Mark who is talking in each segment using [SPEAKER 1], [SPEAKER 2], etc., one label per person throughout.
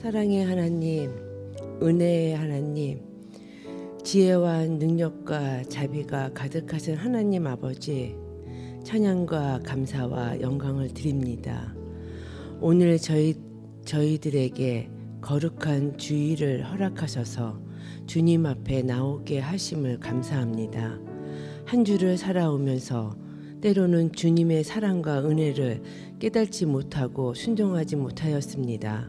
[SPEAKER 1] 사랑의 하나님, 은혜의 하나님, 지혜와 능력과 자비가 가득하신 하나님 아버지, 찬양과 감사와 영광을 드립니다. 오늘 저희들에게 거룩한 주일을 허락하셔서 주님 앞에 나오게 하심을 감사합니다. 한 주를 살아오면서 때로는 주님의 사랑과 은혜를 깨닫지 못하고 순종하지 못하였습니다.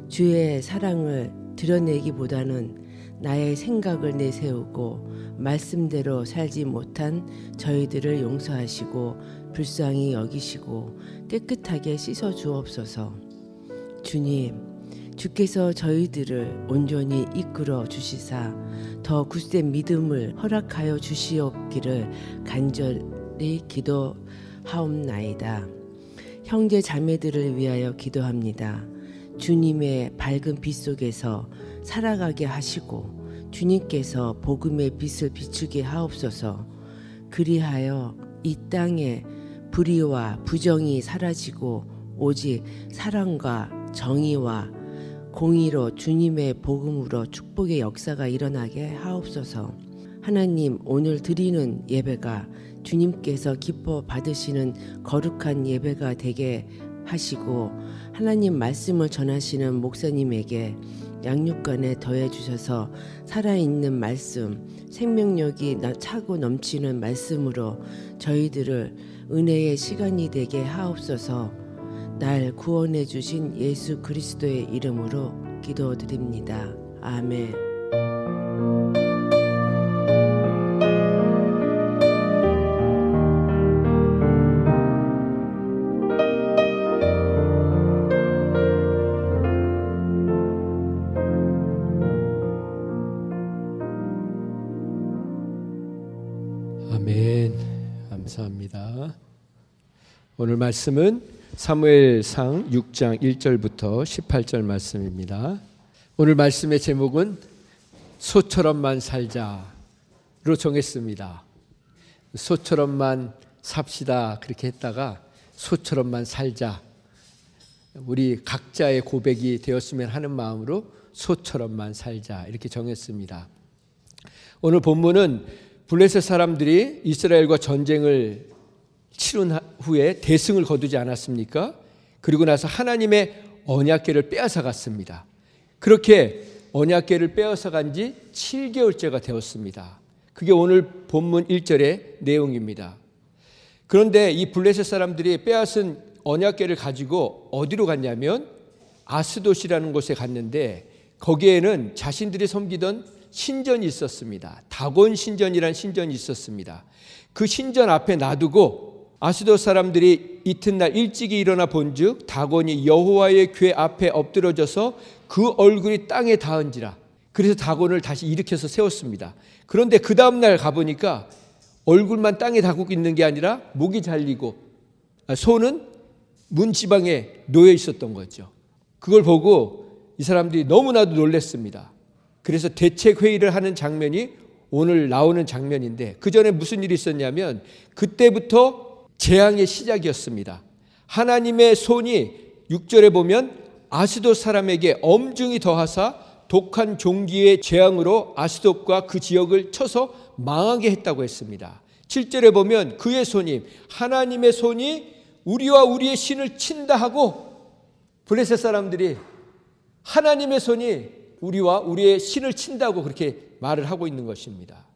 [SPEAKER 1] 주의 사랑을 드러내기보다는 나의 생각을 내세우고 말씀대로 살지 못한 저희들을 용서하시고 불쌍히 여기시고 깨끗하게 씻어 주옵소서. 주님, 주께서 저희들을 온전히 이끌어 주시사 더 굳센 믿음을 허락하여 주시옵기를 간절히 기도하옵나이다. 형제 자매들을 위하여 기도합니다. 주님의 밝은 빛 속에서 살아가게 하시고 주님께서 복음의 빛을 비추게 하옵소서. 그리하여 이 땅에 불의와 부정이 사라지고 오직 사랑과 정의와 공의로 주님의 복음으로 축복의 역사가 일어나게 하옵소서. 하나님, 오늘 드리는 예배가 주님께서 기뻐 받으시는 거룩한 예배가 되게 하시고 하나님 말씀을 전하시는 목사님에게 양육간에 더해 주셔서 살아있는 말씀, 생명력이 차고 넘치는 말씀으로 저희들을 은혜의 시간이 되게 하옵소서. 날 구원해 주신 예수 그리스도의 이름으로 기도드립니다. 아멘.
[SPEAKER 2] 아멘. 감사합니다. 오늘 말씀은 사무엘상 6장 1절부터 18절 말씀입니다. 오늘 말씀의 제목은 소처럼만 살자로 정했습니다. 소처럼만 삽시다 그렇게 했다가 소처럼만 살자, 우리 각자의 고백이 되었으면 하는 마음으로 소처럼만 살자 이렇게 정했습니다. 오늘 본문은 블레셋 사람들이 이스라엘과 전쟁을 치른 후에 대승을 거두지 않았습니까? 그리고 나서 하나님의 언약궤를 빼앗아 갔습니다. 그렇게 언약궤를 빼앗아 간 지 7개월째가 되었습니다. 그게 오늘 본문 1절의 내용입니다. 그런데 이 블레셋 사람들이 빼앗은 언약궤를 가지고 어디로 갔냐면 아스돗이라는 곳에 갔는데 거기에는 자신들이 섬기던 신전이 있었습니다. 다곤 신전이라는 신전이 있었습니다. 그 신전 앞에 놔두고 아스돗 사람들이 이튿날 일찍이 일어나 본즉 다곤이 여호와의 궤 앞에 엎드러져서 그 얼굴이 땅에 닿은지라. 그래서 다곤을 다시 일으켜서 세웠습니다. 그런데 그 다음날 가보니까 얼굴만 땅에 닿고 있는 게 아니라 목이 잘리고 손은 문지방에 놓여 있었던 거죠. 그걸 보고 이 사람들이 너무나도 놀랐습니다. 그래서 대책회의를 하는 장면이 오늘 나오는 장면인데 그 전에 무슨 일이 있었냐면 그때부터 재앙의 시작이었습니다. 하나님의 손이 6절에 보면 아스돗 사람에게 엄중히 더하사 독한 종기의 재앙으로 아스돗과 그 지역을 쳐서 망하게 했다고 했습니다. 7절에 보면 그의 손이 하나님의 손이 우리와 우리의 신을 친다 하고 블레셋 사람들이 하나님의 손이 우리와 우리의 신을 친다고 그렇게 말을 하고 있는 것입니다.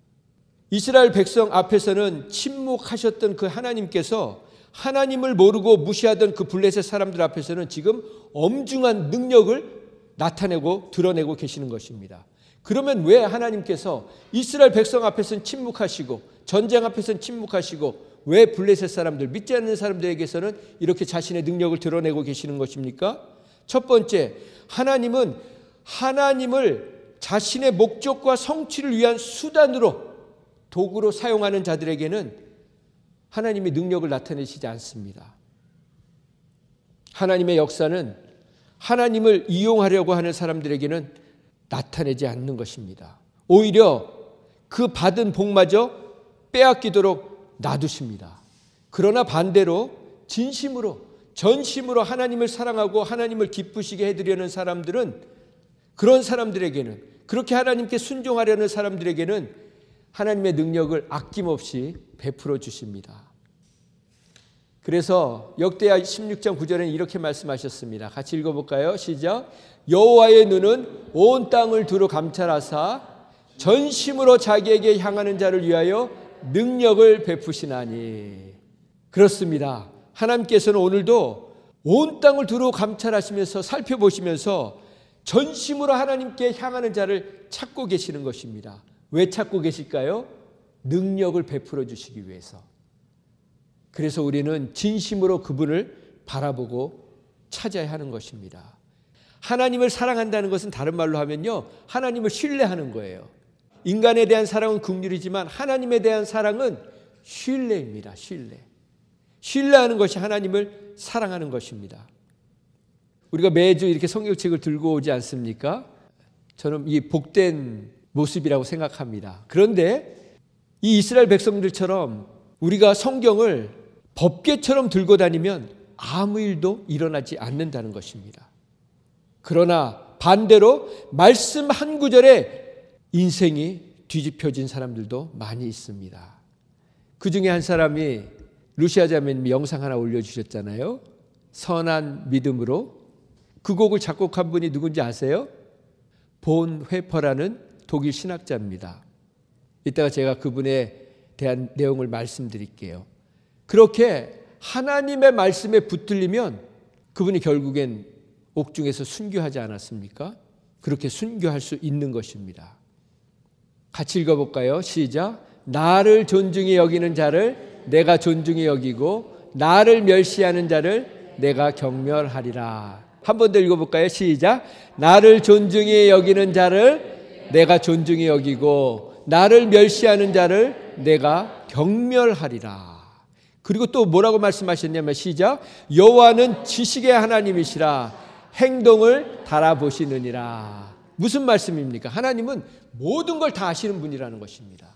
[SPEAKER 2] 이스라엘 백성 앞에서는 침묵하셨던 그 하나님께서 하나님을 모르고 무시하던 그 블레셋 사람들 앞에서는 지금 엄중한 능력을 나타내고 드러내고 계시는 것입니다. 그러면 왜 하나님께서 이스라엘 백성 앞에서는 침묵하시고 전쟁 앞에서는 침묵하시고 왜 블레셋 사람들, 믿지 않는 사람들에게서는 이렇게 자신의 능력을 드러내고 계시는 것입니까? 첫 번째, 하나님은 하나님을 자신의 목적과 성취를 위한 수단으로 도구로 사용하는 자들에게는 하나님의 능력을 나타내시지 않습니다. 하나님의 역사는 하나님을 이용하려고 하는 사람들에게는 나타내지 않는 것입니다. 오히려 그 받은 복마저 빼앗기도록 놔두십니다. 그러나 반대로 진심으로 전심으로 하나님을 사랑하고 하나님을 기쁘시게 해드리려는 사람들은, 그런 사람들에게는, 그렇게 하나님께 순종하려는 사람들에게는 하나님의 능력을 아낌없이 베풀어 주십니다. 그래서 역대하 16장 9절에는 이렇게 말씀하셨습니다. 같이 읽어볼까요? 시작. 여호와의 눈은 온 땅을 두루 감찰하사 전심으로 자기에게 향하는 자를 위하여 능력을 베푸시나니. 그렇습니다. 하나님께서는 오늘도 온 땅을 두루 감찰하시면서 살펴보시면서 전심으로 하나님께 향하는 자를 찾고 계시는 것입니다. 왜 찾고 계실까요? 능력을 베풀어 주시기 위해서. 그래서 우리는 진심으로 그분을 바라보고 찾아야 하는 것입니다. 하나님을 사랑한다는 것은 다른 말로 하면요, 하나님을 신뢰하는 거예요. 인간에 대한 사랑은 긍휼이지만 하나님에 대한 사랑은 신뢰입니다. 신뢰하는 것이 하나님을 사랑하는 것입니다. 우리가 매주 이렇게 성경책을 들고 오지 않습니까? 저는 이 복된 모습이라고 생각합니다. 그런데 이 이스라엘 백성들처럼 우리가 성경을 법궤처럼 들고 다니면 아무 일도 일어나지 않는다는 것입니다. 그러나 반대로 말씀 한 구절에 인생이 뒤집혀진 사람들도 많이 있습니다. 그 중에 한 사람이 루시아 자매님이 영상 하나 올려주셨잖아요. 선한 믿음으로. 그 곡을 작곡한 분이 누군지 아세요? 본 회퍼라는 독일 신학자입니다. 이따가 제가 그분에 대한 내용을 말씀드릴게요. 그렇게 하나님의 말씀에 붙들리면 그분이 결국엔 옥중에서 순교하지 않았습니까? 그렇게 순교할 수 있는 것입니다. 같이 읽어볼까요? 시작. 나를 존중히 여기는 자를 내가 존중히 여기고 나를 멸시하는 자를 내가 경멸하리라. 한 번 더 읽어볼까요? 시작. 나를 존중히 여기는 자를 내가 존중히 여기고 나를 멸시하는 자를 내가 경멸하리라. 그리고 또 뭐라고 말씀하셨냐면 시작. 여호와는 지식의 하나님이시라 행동을 달아보시느니라. 무슨 말씀입니까? 하나님은 모든 걸 다 아시는 분이라는 것입니다.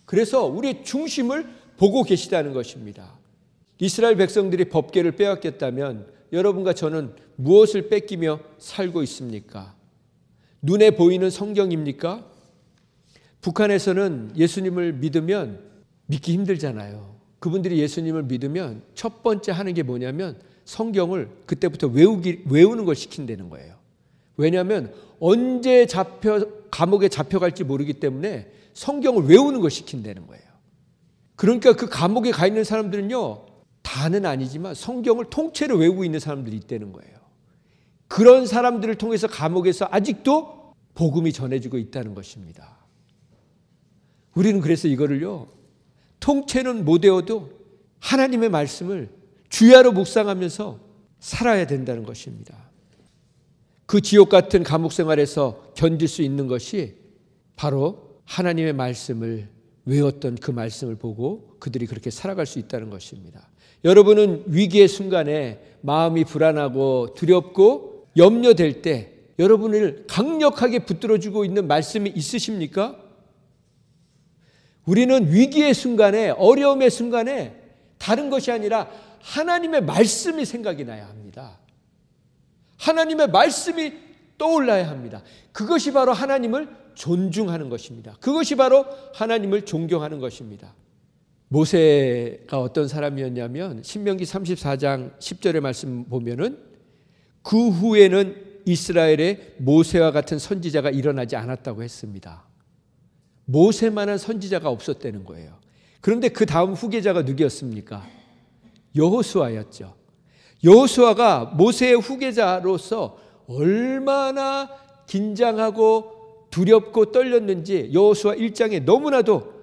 [SPEAKER 2] 그래서 우리의 중심을 보고 계시다는 것입니다. 이스라엘 백성들이 법궤를 빼앗겼다면 여러분과 저는 무엇을 뺏기며 살고 있습니까? 눈에 보이는 성경입니까? 북한에서는 예수님을 믿으면 믿기 힘들잖아요. 그분들이 예수님을 믿으면 첫 번째 하는 게 뭐냐면 성경을 그때부터 외우는 걸 시킨다는 거예요. 왜냐하면 언제 감옥에 잡혀갈지 모르기 때문에 성경을 외우는 걸 시킨다는 거예요. 그러니까 그 감옥에 가 있는 사람들은요, 다는 아니지만 성경을 통째로 외우고 있는 사람들이 있다는 거예요. 그런 사람들을 통해서 감옥에서 아직도 복음이 전해지고 있다는 것입니다. 우리는 그래서 이거를요, 통째는 못 외워도 하나님의 말씀을 주야로 묵상하면서 살아야 된다는 것입니다. 그 지옥 같은 감옥 생활에서 견딜 수 있는 것이 바로 하나님의 말씀을 외웠던 그 말씀을 보고 그들이 그렇게 살아갈 수 있다는 것입니다. 여러분은 위기의 순간에 마음이 불안하고 두렵고 염려될 때 여러분을 강력하게 붙들어주고 있는 말씀이 있으십니까? 우리는 위기의 순간에, 어려움의 순간에 다른 것이 아니라 하나님의 말씀이 생각이 나야 합니다. 하나님의 말씀이 떠올라야 합니다. 그것이 바로 하나님을 존중하는 것입니다. 그것이 바로 하나님을 존경하는 것입니다. 모세가 어떤 사람이었냐면 신명기 34장 10절의 말씀 보면은 그 후에는 이스라엘에 모세와 같은 선지자가 일어나지 않았다고 했습니다. 모세만한 선지자가 없었다는 거예요. 그런데 그 다음 후계자가 누구였습니까? 여호수아였죠. 여호수아가 모세의 후계자로서 얼마나 긴장하고 두렵고 떨렸는지 여호수아 1장에 너무나도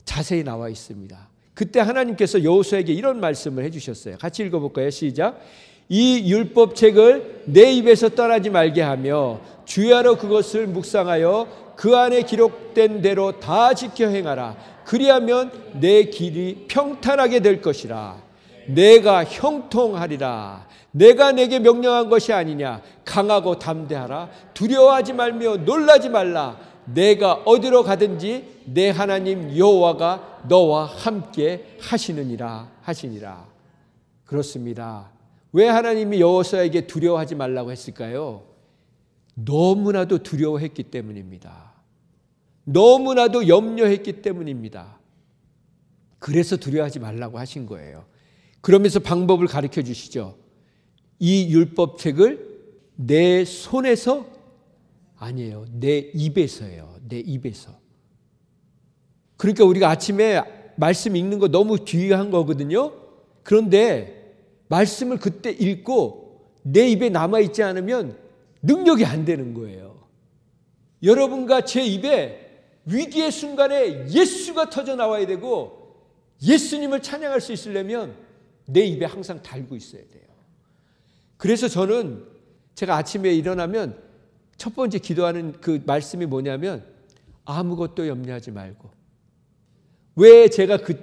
[SPEAKER 2] 자세히 나와 있습니다. 그때 하나님께서 여호수아에게 이런 말씀을 해주셨어요. 같이 읽어볼까요? 시작. 이 율법책을 내 입에서 떠나지 말게 하며 주야로 그것을 묵상하여 그 안에 기록된 대로 다 지켜 행하라. 그리하면 내 길이 평탄하게 될 것이라. 내가 형통하리라. 내가 내게 명령한 것이 아니냐. 강하고 담대하라. 두려워하지 말며 놀라지 말라. 내가 어디로 가든지 내 하나님 여호와가 너와 함께 하시느니라 하시니라. 그렇습니다. 왜 하나님이 여호수아에게 두려워하지 말라고 했을까요? 너무나도 두려워했기 때문입니다. 너무나도 염려했기 때문입니다. 그래서 두려워하지 말라고 하신 거예요. 그러면서 방법을 가르쳐 주시죠. 이 율법책을 내 손에서 아니에요. 내 입에서예요. 내 입에서. 그러니까 우리가 아침에 말씀 읽는 거 너무 귀한 거거든요. 그런데 말씀을 그때 읽고 내 입에 남아있지 않으면 능력이 안 되는 거예요. 여러분과 제 입에 위기의 순간에 예수가 터져 나와야 되고 예수님을 찬양할 수 있으려면 내 입에 항상 달고 있어야 돼요. 그래서 저는 제가 아침에 일어나면 첫 번째 기도하는 그 말씀이 뭐냐면 아무것도 염려하지 말고. 왜 제가 그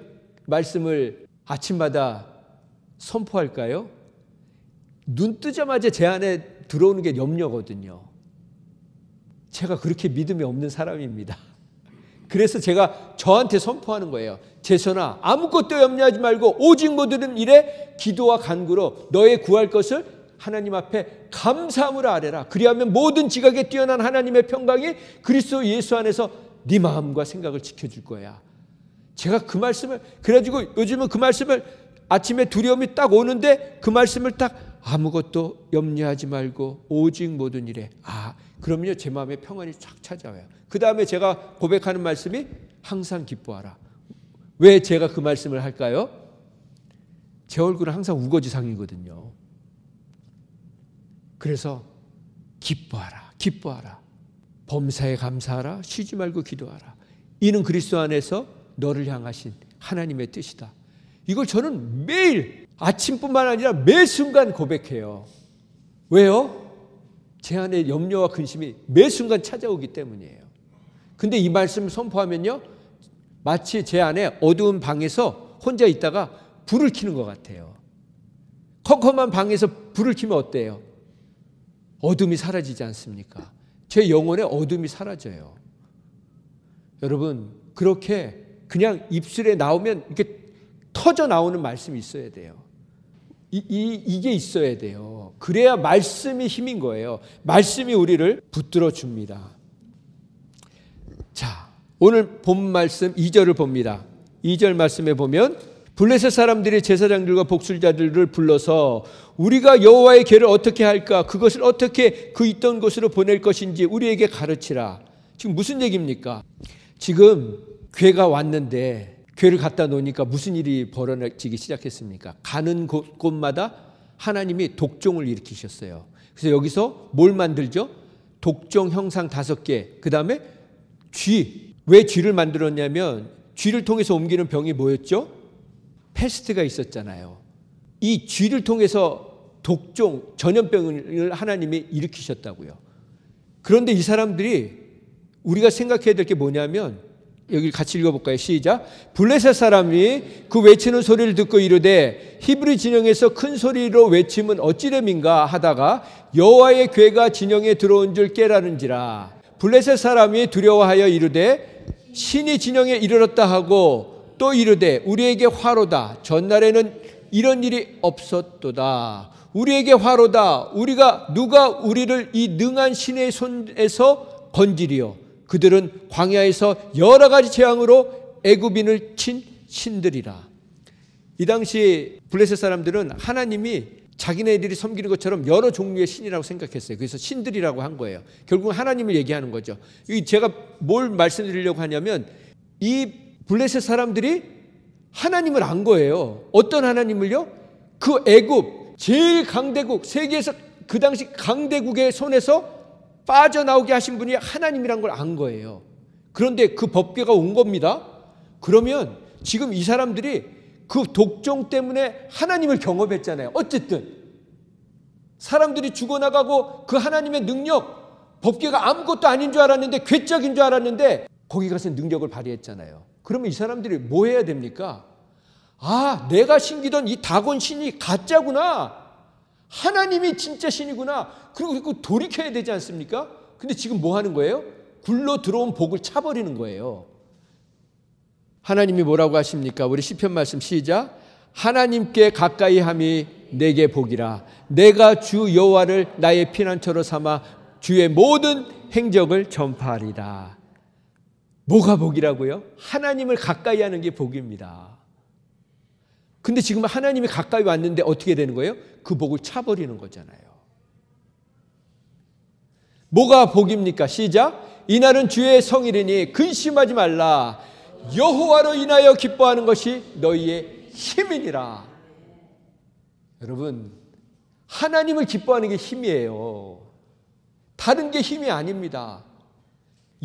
[SPEAKER 2] 말씀을 아침마다 선포할까요? 눈 뜨자마자 제 안에 들어오는 게 염려거든요. 제가 그렇게 믿음이 없는 사람입니다. 그래서 제가 저한테 선포하는 거예요. 제선아, 아무것도 염려하지 말고 오직 모든 일에 기도와 간구로 너의 구할 것을 하나님 앞에 감사함으로 아뢰라. 그리하면 모든 지각에 뛰어난 하나님의 평강이 그리스도 예수 안에서 네 마음과 생각을 지켜줄 거야. 제가 그 말씀을, 그래가지고 요즘은 그 말씀을 아침에 두려움이 딱 오는데 그 말씀을 딱 아무것도 염려하지 말고 오직 모든 일에, 그러면요 제 마음에 평안이 쫙 찾아와요. 그 다음에 제가 고백하는 말씀이 항상 기뻐하라. 왜 제가 그 말씀을 할까요? 제 얼굴은 항상 우거지상이거든요. 그래서 기뻐하라, 기뻐하라. 범사에 감사하라, 쉬지 말고 기도하라. 이는 그리스도 안에서 너를 향하신 하나님의 뜻이다. 이걸 저는 매일 아침뿐만 아니라 매 순간 고백해요. 왜요? 제 안에 염려와 근심이 매 순간 찾아오기 때문이에요. 근데 이 말씀을 선포하면요 마치 제 안에 어두운 방에서 혼자 있다가 불을 켜는 것 같아요. 컴컴한 방에서 불을 켜면 어때요? 어둠이 사라지지 않습니까? 제 영혼의 어둠이 사라져요. 여러분, 그렇게 그냥 입술에 나오면 이렇게 터져 나오는 말씀이 있어야 돼요. 이게 있어야 돼요. 그래야 말씀이 힘인 거예요. 말씀이 우리를 붙들어 줍니다. 자, 오늘 본 말씀 2절을 봅니다. 2절 말씀에 보면 블레셋 사람들이 제사장들과 복술자들을 불러서 우리가 여호와의 궤를 어떻게 할까? 그것을 어떻게 그 있던 곳으로 보낼 것인지 우리에게 가르치라. 지금 무슨 얘기입니까? 지금 궤가 왔는데 궤를 갖다 놓으니까 무슨 일이 벌어지기 시작했습니까? 가는 곳마다 하나님이 독종을 일으키셨어요. 그래서 여기서 뭘 만들죠? 독종 형상 5개. 그 다음에 쥐. 왜 쥐를 만들었냐면 쥐를 통해서 옮기는 병이 뭐였죠? 패스트가 있었잖아요. 이 쥐를 통해서 독종, 전염병을 하나님이 일으키셨다고요. 그런데 이 사람들이 우리가 생각해야 될 게 뭐냐면 여기 같이 읽어볼까요? 시작. 블레셋 사람이 그 외치는 소리를 듣고 이르되 히브리 진영에서 큰 소리로 외침은 어찌됨인가 하다가 여호와의 궤가 진영에 들어온 줄 깨라는지라. 블레셋 사람이 두려워하여 이르되 신이 진영에 이르렀다 하고 또 이르되 우리에게 화로다. 전날에는 이런 일이 없었도다. 우리에게 화로다. 누가 우리를 이 능한 신의 손에서 건지리요. 그들은 광야에서 여러 가지 재앙으로 애굽인을 친 신들이라. 이 당시 블레셋 사람들은 하나님이 자기네들이 섬기는 것처럼 여러 종류의 신이라고 생각했어요. 그래서 신들이라고 한 거예요. 결국은 하나님을 얘기하는 거죠. 제가 뭘 말씀드리려고 하냐면 이 블레셋 사람들이 하나님을 안 거예요. 어떤 하나님을요? 그 애굽 제일 강대국, 세계에서 그 당시 강대국의 손에서 빠져나오게 하신 분이 하나님이란 걸 안 거예요. 그런데 그 법궤가 온 겁니다. 그러면 지금 이 사람들이 그 독종 때문에 하나님을 경험했잖아요. 어쨌든 사람들이 죽어나가고 그 하나님의 능력, 법궤가 아무것도 아닌 줄 알았는데 괴짝인 줄 알았는데 거기 가서 능력을 발휘했잖아요. 그러면 이 사람들이 뭐 해야 됩니까? 내가 신기던 이 다곤 신이 가짜구나. 하나님이 진짜 신이구나. 그리고 돌이켜야 되지 않습니까? 근데 지금 뭐 하는 거예요? 굴러 들어온 복을 차버리는 거예요. 하나님이 뭐라고 하십니까? 우리 시편 말씀 시작. 하나님께 가까이 함이 내게 복이라. 내가 주 여호와를 나의 피난처로 삼아 주의 모든 행적을 전파하리라. 뭐가 복이라고요? 하나님을 가까이 하는 게 복입니다. 근데 지금 하나님이 가까이 왔는데 어떻게 되는 거예요? 그 복을 차버리는 거잖아요. 뭐가 복입니까? 시작. 이날은 주의 성일이니 근심하지 말라. 여호와로 인하여 기뻐하는 것이 너희의 힘이니라. 여러분, 하나님을 기뻐하는 게 힘이에요. 다른 게 힘이 아닙니다.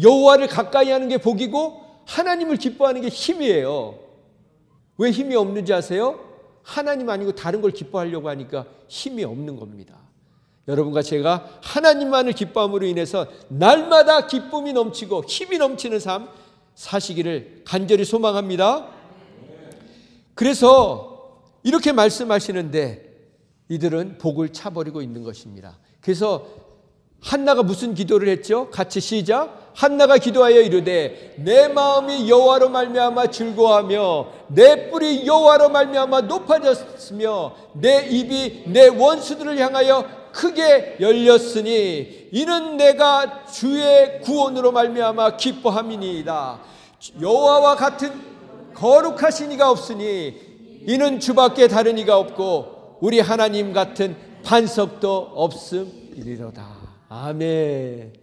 [SPEAKER 2] 여호와를 가까이 하는 게 복이고 하나님을 기뻐하는 게 힘이에요. 왜 힘이 없는지 아세요? 하나님 아니고 다른 걸 기뻐하려고 하니까 힘이 없는 겁니다. 여러분과 제가 하나님만을 기뻐함으로 인해서 날마다 기쁨이 넘치고 힘이 넘치는 삶 사시기를 간절히 소망합니다. 그래서 이렇게 말씀하시는데 이들은 복을 차버리고 있는 것입니다. 그래서 한나가 무슨 기도를 했죠? 같이 시작. 한나가 기도하여 이르되 내 마음이 여호와로 말미암아 즐거워하며 내 뿔이 여호와로 말미암아 높아졌으며 내 입이 내 원수들을 향하여 크게 열렸으니 이는 내가 주의 구원으로 말미암아 기뻐함이니이다. 여호와와 같은 거룩하신 이가 없으니 이는 주밖에 다른 이가 없고 우리 하나님 같은 반석도 없음이리로다. 아멘.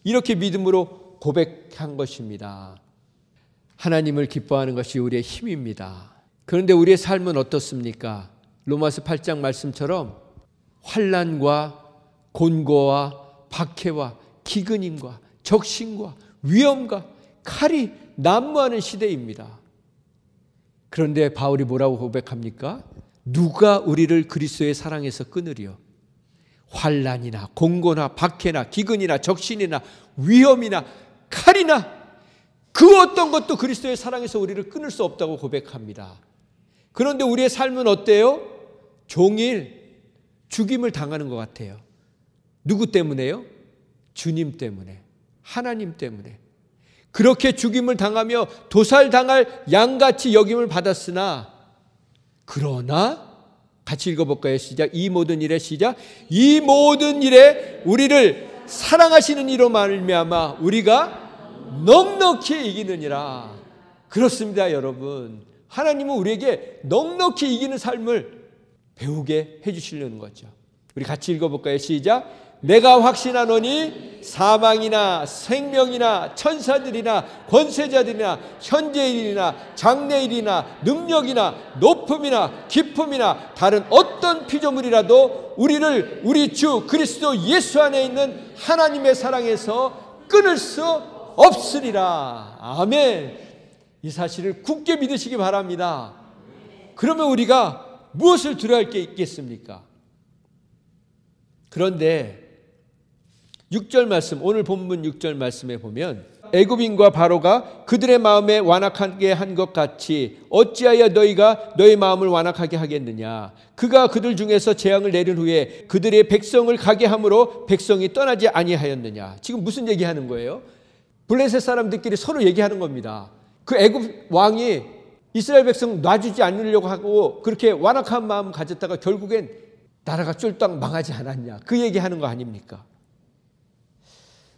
[SPEAKER 2] 이렇게 믿음으로 고백한 것입니다. 하나님을 기뻐하는 것이 우리의 힘입니다. 그런데 우리의 삶은 어떻습니까? 로마서 8장 말씀처럼 환난과 곤고와 박해와 기근임과 적신과 위험과 칼이 난무하는 시대입니다. 그런데 바울이 뭐라고 고백합니까? 누가 우리를 그리스도의 사랑에서 끊으리요? 환난이나 곤고나 박해나 기근이나 적신이나 위험이나 칼이나 그 어떤 것도 그리스도의 사랑에서 우리를 끊을 수 없다고 고백합니다. 그런데 우리의 삶은 어때요? 종일 죽임을 당하는 것 같아요. 누구 때문에요? 주님 때문에, 하나님 때문에. 그렇게 죽임을 당하며 도살당할 양같이 여김을 받았으나 그러나 같이 읽어볼까요? 시작. 이 모든 일에 시작. 이 모든 일에 우리를 사랑하시는 이로 말미암아 우리가 넉넉히 이기느니라. 그렇습니다, 여러분. 하나님은 우리에게 넉넉히 이기는 삶을 배우게 해주시려는 거죠. 우리 같이 읽어볼까요? 시작. 내가 확신하노니 사망이나 생명이나 천사들이나 권세자들이나 현재일이나 장래일이나 능력이나 높음이나 깊음이나 다른 어떤 피조물이라도 우리를 우리 주 그리스도 예수 안에 있는 하나님의 사랑에서 끊을 수 없으리라. 아멘. 이 사실을 굳게 믿으시기 바랍니다. 그러면 우리가 무엇을 두려워할 게 있겠습니까? 그런데 6절 말씀, 오늘 본문 6절 말씀에 보면 애굽인과 바로가 그들의 마음에 완악하게 한 것 같이 어찌하여 너희가 너희 마음을 완악하게 하겠느냐. 그가 그들 중에서 재앙을 내린 후에 그들의 백성을 가게 함으로 백성이 떠나지 아니하였느냐. 지금 무슨 얘기하는 거예요? 블레셋 사람들끼리 서로 얘기하는 겁니다. 그 애굽 왕이 이스라엘 백성 놔주지 않으려고 하고 그렇게 완악한 마음 가졌다가 결국엔 나라가 쫄딱 망하지 않았냐. 그 얘기하는 거 아닙니까?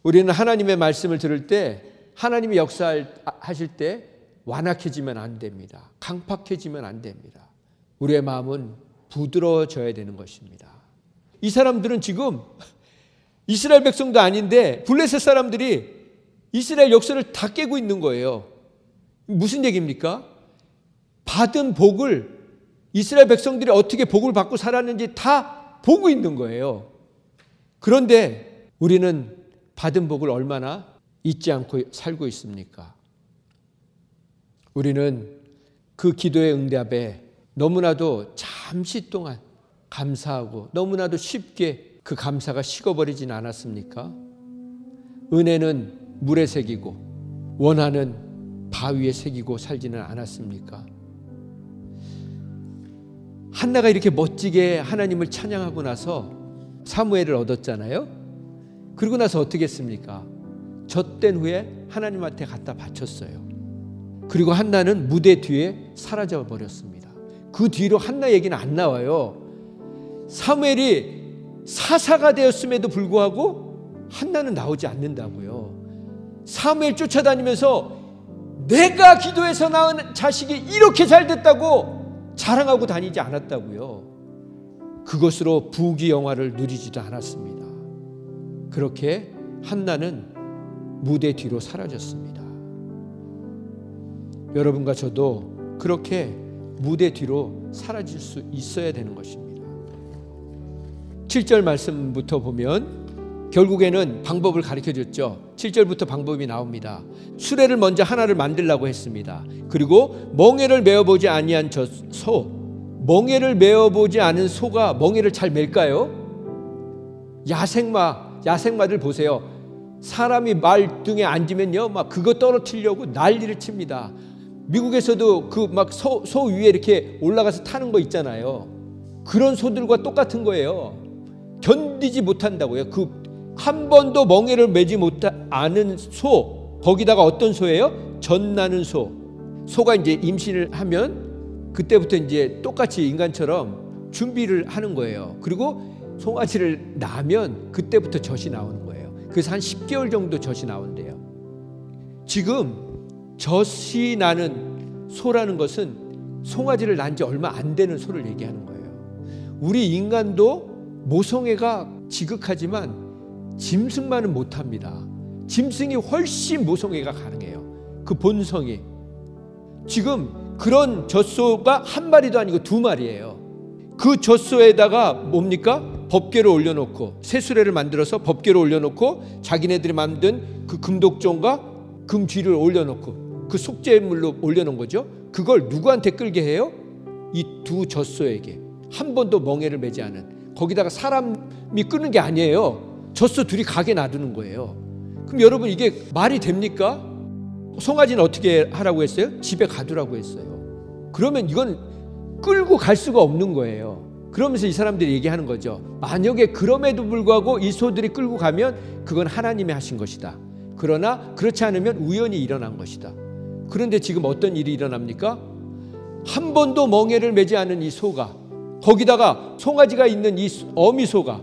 [SPEAKER 2] 우리는 하나님의 말씀을 들을 때 하나님이 역사하실 때 완악해지면 안 됩니다. 강팍해지면 안 됩니다. 우리의 마음은 부드러워져야 되는 것입니다. 이 사람들은 지금 이스라엘 백성도 아닌데 블레셋 사람들이 이스라엘 역사를 다 깨고 있는 거예요. 무슨 얘기입니까? 받은 복을 이스라엘 백성들이 어떻게 복을 받고 살았는지 다 보고 있는 거예요. 그런데 우리는 받은 복을 얼마나 잊지 않고 살고 있습니까? 우리는 그 기도의 응답에 너무나도 잠시 동안 감사하고 너무나도 쉽게 그 감사가 식어버리진 않았습니까? 은혜는 물에 새기고 원하는 바위에 새기고 살지는 않았습니까? 한나가 이렇게 멋지게 하나님을 찬양하고 나서 사무엘을 얻었잖아요. 그리고 나서 어떻게 했습니까? 젖된 후에 하나님한테 갖다 바쳤어요. 그리고 한나는 무대 뒤에 사라져 버렸습니다. 그 뒤로 한나 얘기는 안 나와요. 사무엘이 사사가 되었음에도 불구하고 한나는 나오지 않는다고요. 사무엘 쫓아다니면서 내가 기도해서 낳은 자식이 이렇게 잘 됐다고 자랑하고 다니지 않았다고요. 그것으로 부귀영화를 누리지도 않았습니다. 그렇게 한나는 무대 뒤로 사라졌습니다. 여러분과 저도 그렇게 무대 뒤로 사라질 수 있어야 되는 것입니다. 7절 말씀부터 보면 결국에는 방법을 가르쳐줬죠. 7절부터 방법이 나옵니다. 수레를 먼저 하나를 만들라고 했습니다. 그리고 멍에를 메어보지 아니한 저 소, 멍에를 메어보지 않은 소가 멍에를 잘 맬까요? 야생마들 보세요. 사람이 말 등에 앉으면요, 막 그거 떨어뜨리려고 난리를 칩니다. 미국에서도 그 막 소 위에 이렇게 올라가서 타는 거 있잖아요. 그런 소들과 똑같은 거예요. 견디지 못한다고요. 그 한 번도 멍에를 매지 않은 소, 거기다가 어떤 소예요? 젖나는 소. 소가 이제 임신을 하면 그때부터 이제 똑같이 인간처럼 준비를 하는 거예요. 그리고 송아지를 낳으면 그때부터 젖이 나오는 거예요. 그래서 한 10개월 정도 젖이 나온대요. 지금 젖이 나는 소라는 것은 송아지를 낳은 지 얼마 안 되는 소를 얘기하는 거예요. 우리 인간도 모성애가 지극하지만 짐승만은 못합니다. 짐승이 훨씬 모성애가 가능해요. 그 본성이. 지금 그런 젖소가 한 마리도 아니고 두 마리예요. 그 젖소에다가 뭡니까? 법궤를 올려놓고 새수레를 만들어서 법궤를 올려놓고 자기네들이 만든 그 금독종과 금쥐를 올려놓고 그 속죄물로 올려놓은 거죠. 그걸 누구한테 끌게 해요? 이 두 젖소에게. 한 번도 멍에를 매지 않은. 거기다가 사람이 끄는 게 아니에요. 젖소 둘이 가게 놔두는 거예요. 그럼 여러분 이게 말이 됩니까? 송아지는 어떻게 하라고 했어요? 집에 가두라고 했어요. 그러면 이건 끌고 갈 수가 없는 거예요. 그러면서 이 사람들이 얘기하는 거죠. 만약에 그럼에도 불구하고 이 소들이 끌고 가면 그건 하나님이 하신 것이다. 그러나 그렇지 않으면 우연히 일어난 것이다. 그런데 지금 어떤 일이 일어납니까? 한 번도 멍에를 매지 않은 이 소가, 거기다가 송아지가 있는 이 어미소가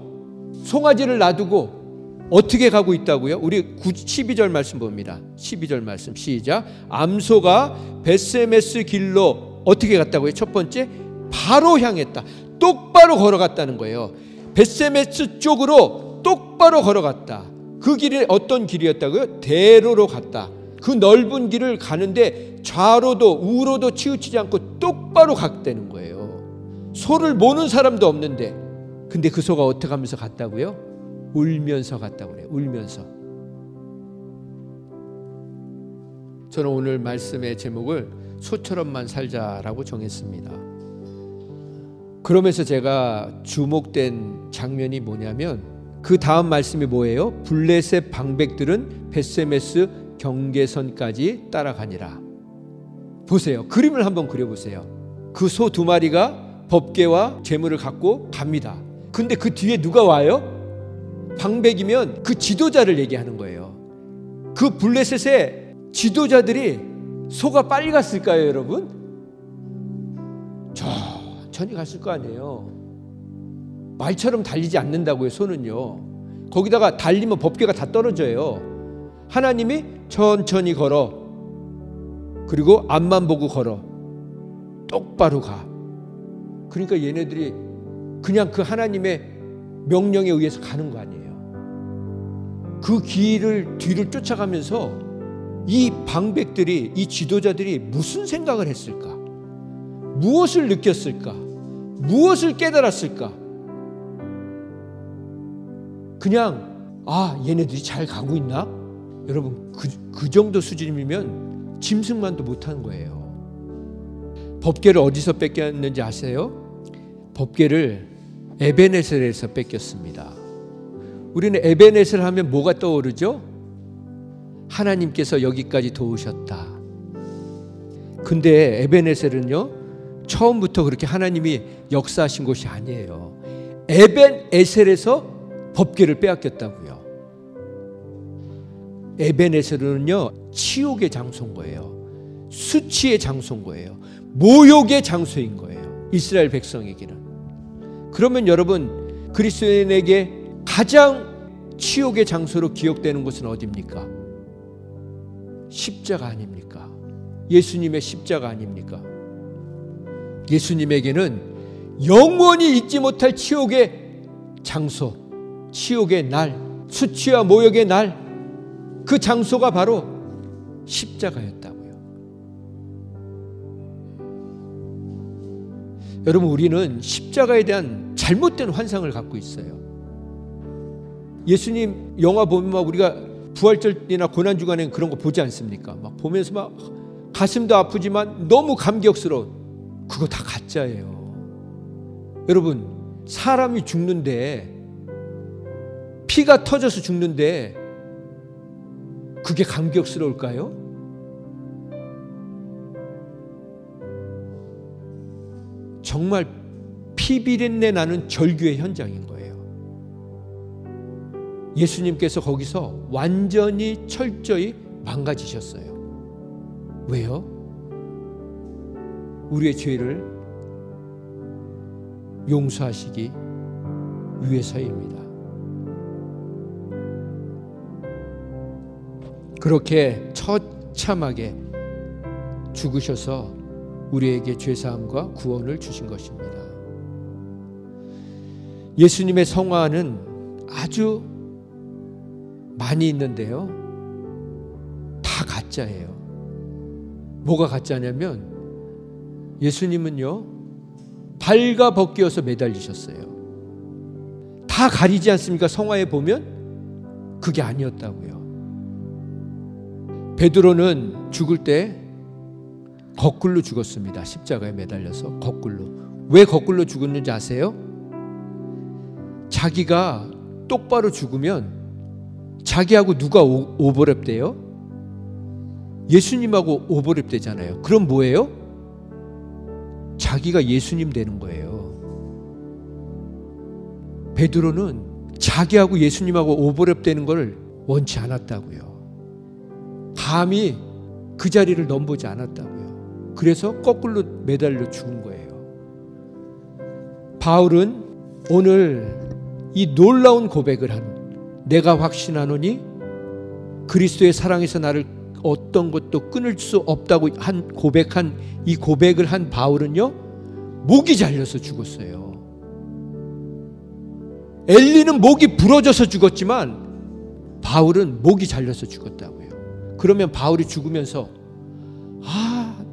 [SPEAKER 2] 송아지를 놔두고 어떻게 가고 있다고요? 우리 12절 말씀 봅니다. 12절 말씀 시작. 암소가 벳세메스 길로 어떻게 갔다고요? 첫 번째, 바로 향했다. 똑바로 걸어갔다는 거예요. 벳세메스 쪽으로 똑바로 걸어갔다. 그 길이 어떤 길이었다고요? 대로로 갔다. 그 넓은 길을 가는데 좌로도 우로도 치우치지 않고 똑바로 갔다는 거예요. 소를 모는 사람도 없는데, 근데 그 소가 어떻게 하면서 갔다고요? 울면서 갔다고 그래요. 울면서. 저는 오늘 말씀의 제목을 소처럼만 살자라고 정했습니다. 그러면서 제가 주목된 장면이 뭐냐면 그 다음 말씀이 뭐예요? 블레셋 방백들은 벳세메스 경계선까지 따라가니라. 보세요. 그림을 한번 그려보세요. 그 소 두 마리가 법궤와 제물을 갖고 갑니다. 근데 그 뒤에 누가 와요? 방백이면 그 지도자를 얘기하는 거예요. 그 블레셋의 지도자들이 소가 빨리 갔을까요, 여러분? 천천히 갔을 거 아니에요. 말처럼 달리지 않는다고요, 소는요. 거기다가 달리면 법궤가 다 떨어져요. 하나님이 천천히 걸어. 그리고 앞만 보고 걸어. 똑바로 가. 그러니까 얘네들이 그냥 그 하나님의 명령에 의해서 가는 거 아니에요. 그 길을 뒤를 쫓아가면서 이 방백들이, 이 지도자들이 무슨 생각을 했을까? 무엇을 느꼈을까? 무엇을 깨달았을까? 그냥 얘네들이 잘 가고 있나? 여러분 그 정도 수준이면 짐승만도 못하는 거예요. 법궤를 어디서 뺏겼는지 아세요? 법궤를 에베네셀에서 뺏겼습니다. 우리는 에베네셀 하면 뭐가 떠오르죠? 하나님께서 여기까지 도우셨다. 근데 에베네셀은요, 처음부터 그렇게 하나님이 역사하신 곳이 아니에요. 에벤에셀에서 법궤를 빼앗겼다고요. 에베네셀은요, 치욕의 장소인 거예요. 수치의 장소인 거예요. 모욕의 장소인 거예요. 이스라엘 백성에게는. 그러면 여러분, 그리스도인에게 가장 치욕의 장소로 기억되는 곳은 어디입니까? 십자가 아닙니까? 예수님의 십자가 아닙니까? 예수님에게는 영원히 잊지 못할 치욕의 장소, 치욕의 날, 수치와 모욕의 날, 그 장소가 바로 십자가였다고요. 여러분, 우리는 십자가에 대한 잘못된 환상을 갖고 있어요. 예수님 영화 보면 막 우리가 부활절이나 고난주간에 그런 거 보지 않습니까? 막 보면서 막 가슴도 아프지만 너무 감격스러운, 그거 다 가짜예요. 여러분, 사람이 죽는데, 피가 터져서 죽는데 그게 감격스러울까요? 정말 피비린내 나는 절규의 현장인 거예요. 예수님께서 거기서 완전히 철저히 망가지셨어요. 왜요? 우리의 죄를 용서하시기 위해서입니다. 그렇게 처참하게 죽으셔서 우리에게 죄사함과 구원을 주신 것입니다. 예수님의 성화는 아주 많이 있는데요, 다 가짜예요. 뭐가 가짜냐면, 예수님은요 발과 벗기어서 매달리셨어요. 다 가리지 않습니까? 성화에 보면 그게 아니었다고요. 베드로는 죽을 때 거꾸로 죽었습니다. 십자가에 매달려서 거꾸로. 왜 거꾸로 죽었는지 아세요? 자기가 똑바로 죽으면 자기하고 누가 오버랩돼요? 예수님하고 오버랩되잖아요. 그럼 뭐예요? 자기가 예수님 되는 거예요. 베드로는 자기하고 예수님하고 오버랩되는 걸 원치 않았다고요. 감히 그 자리를 넘보지 않았다고요. 그래서 거꾸로 매달려 죽은 거예요. 바울은 오늘 이 놀라운 고백을 한, 내가 확신하노니 그리스도의 사랑에서 나를 어떤 것도 끊을 수 없다고 고백한 이 고백을 한 바울은요, 목이 잘려서 죽었어요. 엘리는 목이 부러져서 죽었지만 바울은 목이 잘려서 죽었다고요. 그러면 바울이 죽으면서,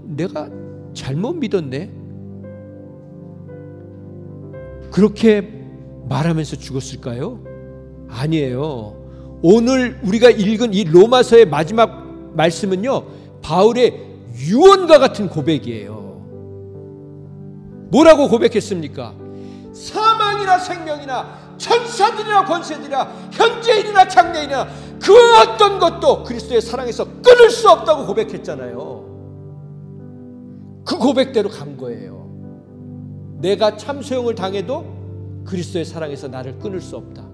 [SPEAKER 2] 내가 잘못 믿었네, 그렇게 말하면서 죽었을까요? 아니에요. 오늘 우리가 읽은 이 로마서의 마지막 말씀은요, 바울의 유언과 같은 고백이에요. 뭐라고 고백했습니까? 사망이나 생명이나 천사들이나 권세들이나 현재일이나 장래일이나 그 어떤 것도 그리스도의 사랑에서 끊을 수 없다고 고백했잖아요. 그 고백대로 간 거예요. 내가 참소용을 당해도 그리스도의 사랑에서 나를 끊을 수 없다.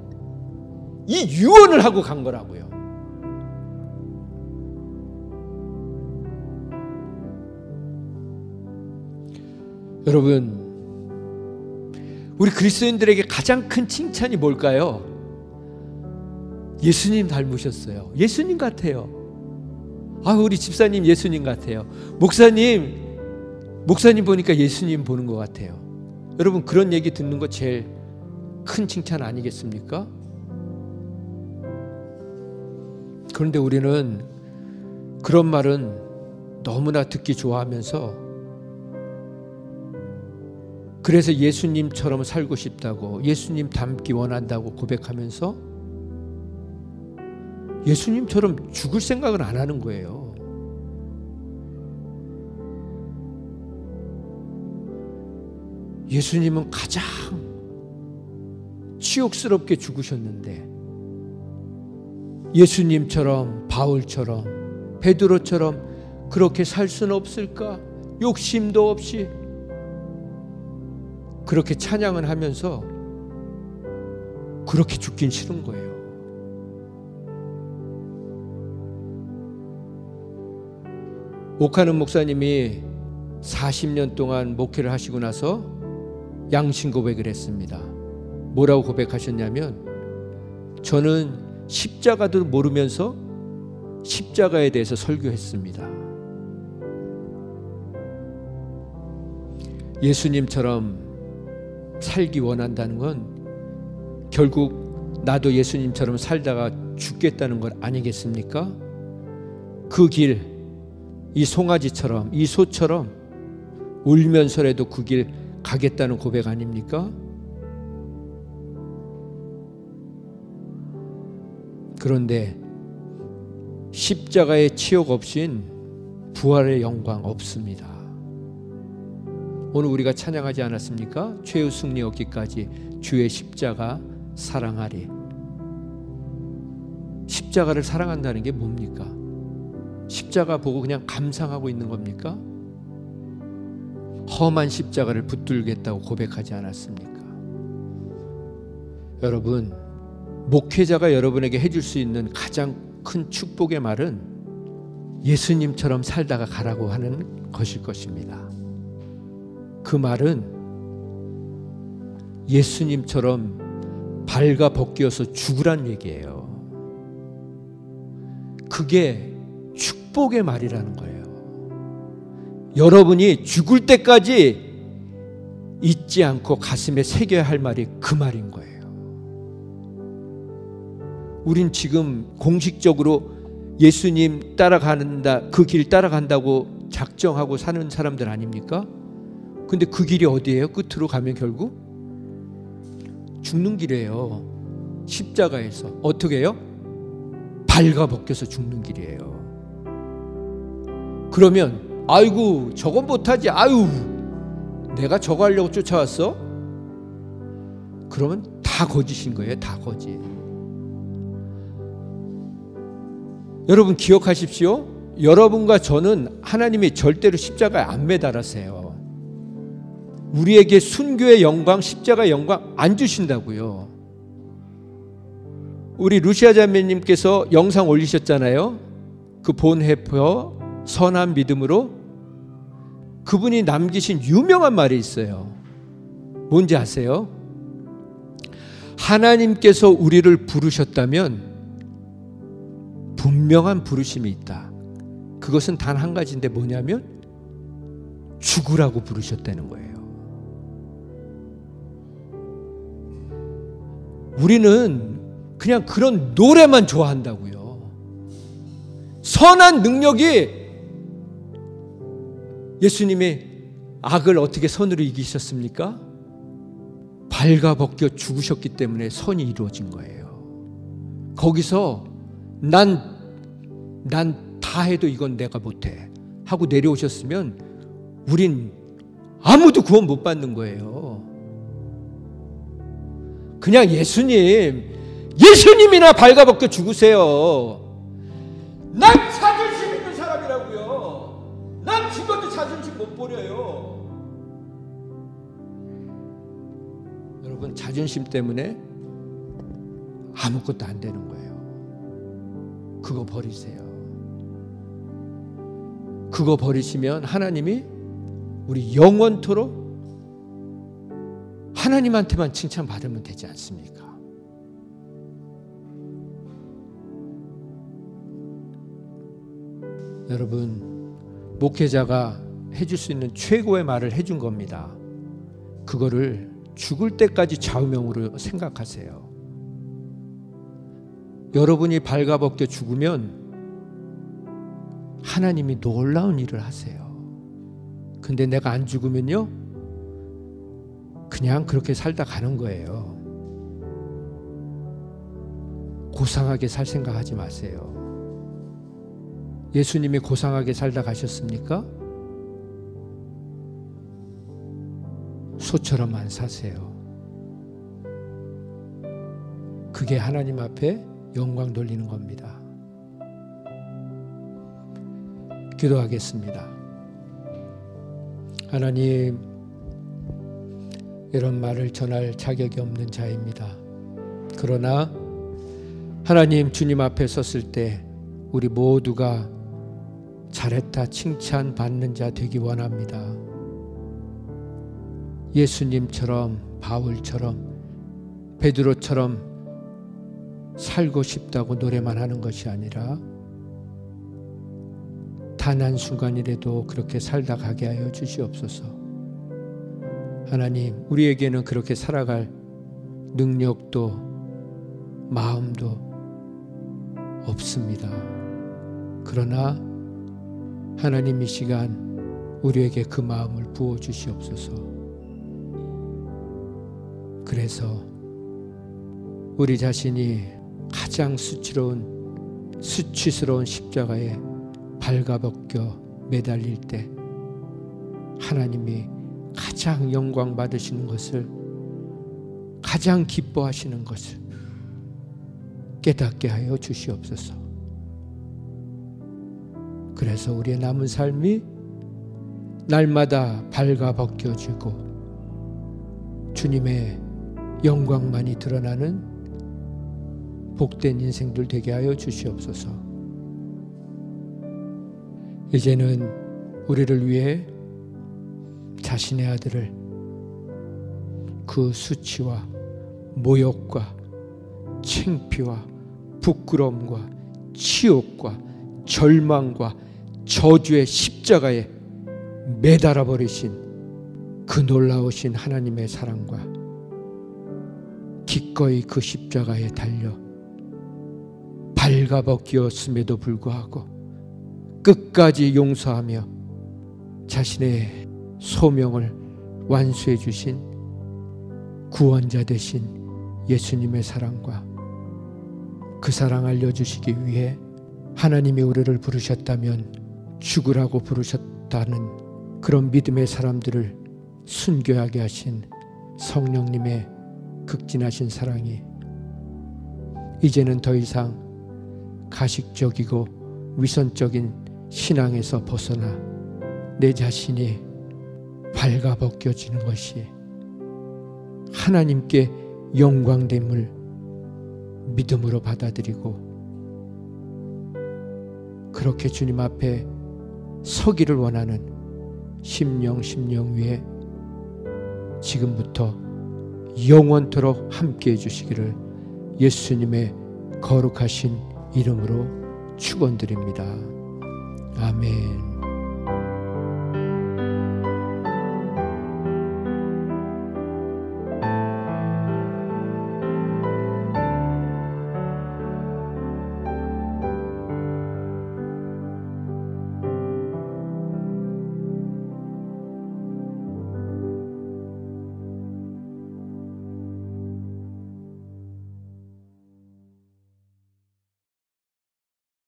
[SPEAKER 2] 이 유언을 하고 간 거라고요. 여러분, 우리 그리스도인들에게 가장 큰 칭찬이 뭘까요? 예수님 닮으셨어요. 예수님 같아요. 우리 집사님 예수님 같아요. 목사님 보니까 예수님 보는 것 같아요. 여러분, 그런 얘기 듣는 거 제일 큰 칭찬 아니겠습니까? 그런데 우리는 그런 말은 너무나 듣기 좋아하면서, 그래서 예수님처럼 살고 싶다고, 예수님 닮기 원한다고 고백하면서 예수님처럼 죽을 생각을 안 하는 거예요. 예수님은 가장 치욕스럽게 죽으셨는데, 예수님처럼, 바울처럼, 베드로처럼 그렇게 살 수는 없을까? 욕심도 없이 그렇게 찬양을 하면서 그렇게 죽긴 싫은 거예요. 오카는 목사님이 40년 동안 목회를 하시고 나서 양심 고백을 했습니다. 뭐라고 고백하셨냐면, 저는 십자가도 모르면서 십자가에 대해서 설교했습니다. 예수님처럼 살기 원한다는 건 결국 나도 예수님처럼 살다가 죽겠다는 것 아니겠습니까? 그 길, 이 송아지처럼, 이 소처럼 울면서라도 그 길 가겠다는 고백 아닙니까? 그런데 십자가의 치욕 없인 부활의 영광 없습니다. 오늘 우리가 찬양하지 않았습니까? 최후 승리 얻기까지 주의 십자가 사랑하리. 십자가를 사랑한다는 게 뭡니까? 십자가 보고 그냥 감상하고 있는 겁니까? 험한 십자가를 붙들겠다고 고백하지 않았습니까? 여러분, 목회자가 여러분에게 해줄 수 있는 가장 큰 축복의 말은 예수님처럼 살다가 가라고 하는 것일 것입니다. 그 말은 예수님처럼 발가 벗겨서 죽으란 얘기예요. 그게 축복의 말이라는 거예요. 여러분이 죽을 때까지 잊지 않고 가슴에 새겨야 할 말이 그 말인 거예요. 우린 지금 공식적으로 예수님 따라간다, 그 길 따라간다고 작정하고 사는 사람들 아닙니까? 근데 그 길이 어디예요? 끝으로 가면 결국 죽는 길이에요. 십자가에서 어떻게 해요? 발가 벗겨서 죽는 길이에요. 그러면 아이고 저건 못하지, 아유 내가 저거 하려고 쫓아왔어? 그러면 다 거짓인 거예요. 다 거짓. 여러분 기억하십시오. 여러분과 저는 하나님이 절대로 십자가에 안 매달으세요. 우리에게 순교의 영광, 십자가의 영광 안 주신다고요. 우리 루시아 자매님께서 영상 올리셨잖아요. 그 본헤퍼 선한 믿음으로. 그분이 남기신 유명한 말이 있어요. 뭔지 아세요? 하나님께서 우리를 부르셨다면 분명한 부르심이 있다. 그것은 단 한 가지인데 뭐냐면 죽으라고 부르셨다는 거예요. 우리는 그냥 그런 노래만 좋아한다고요. 선한 능력이, 예수님이 악을 어떻게 선으로 이기셨습니까? 발가 벗겨 죽으셨기 때문에 선이 이루어진 거예요. 거기서 난 다 해도 이건 내가 못해 하고 내려오셨으면 우린 아무도 구원 못 받는 거예요. 그냥 예수님이나 발가 벗겨 죽으세요. 난 자존심 있는 사람이라고요. 난 죽어도 자존심 못 버려요. 여러분 자존심 때문에 아무것도 안 되는 거예요. 그거 버리세요. 그거 버리시면 하나님이 우리 영원토록 하나님한테만 칭찬받으면 되지 않습니까? 여러분, 목회자가 해줄 수 있는 최고의 말을 해준 겁니다. 그거를 죽을 때까지 좌우명으로 생각하세요. 여러분이 발가벗겨 죽으면 하나님이 놀라운 일을 하세요. 근데 내가 안 죽으면요, 그냥 그렇게 살다 가는 거예요. 고상하게 살 생각하지 마세요. 예수님이 고상하게 살다 가셨습니까? 소처럼만 사세요. 그게 하나님 앞에 영광 돌리는 겁니다. 기도하겠습니다. 하나님, 이런 말을 전할 자격이 없는 자입니다. 그러나 하나님, 주님 앞에 섰을 때 우리 모두가 잘했다 칭찬받는 자 되기 원합니다. 예수님처럼, 바울처럼, 베드로처럼 살고 싶다고 노래만 하는 것이 아니라 단 한순간이라도 그렇게 살다 가게 하여 주시옵소서. 하나님, 우리에게는 그렇게 살아갈 능력도 마음도 없습니다. 그러나 하나님 이 시간 우리에게 그 마음을 부어 주시옵소서. 그래서 우리 자신이 가장 수치스러운 십자가에 발가벗겨 매달릴 때 하나님이 가장 영광 받으시는 것을, 가장 기뻐하시는 것을 깨닫게 하여 주시옵소서. 그래서 우리의 남은 삶이 날마다 발가벗겨지고 주님의 영광만이 드러나는 복된 인생들 되게 하여 주시옵소서. 이제는 우리를 위해 자신의 아들을 그 수치와 모욕과 창피와 부끄러움과 치욕과 절망과 저주의 십자가에 매달아 버리신 그 놀라우신 하나님의 사랑과 기꺼이 그 십자가에 달려 발가벗기었음에도 불구하고 끝까지 용서하며 자신의 소명을 완수해 주신 구원자 되신 예수님의 사랑과 그 사랑 알려주시기 위해 하나님이 우리를 부르셨다면 죽으라고 부르셨다는 그런 믿음의 사람들을 순교하게 하신 성령님의 극진하신 사랑이 이제는 더 이상 가식적이고 위선적인 신앙에서 벗어나 내 자신이 발가벗겨지는 것이 하나님께 영광됨을 믿음으로 받아들이고 그렇게 주님 앞에 서기를 원하는 심령 위에 지금부터 영원토록 함께해 주시기를 예수님의 거룩하신 이름으로 축원드립니다. 아멘.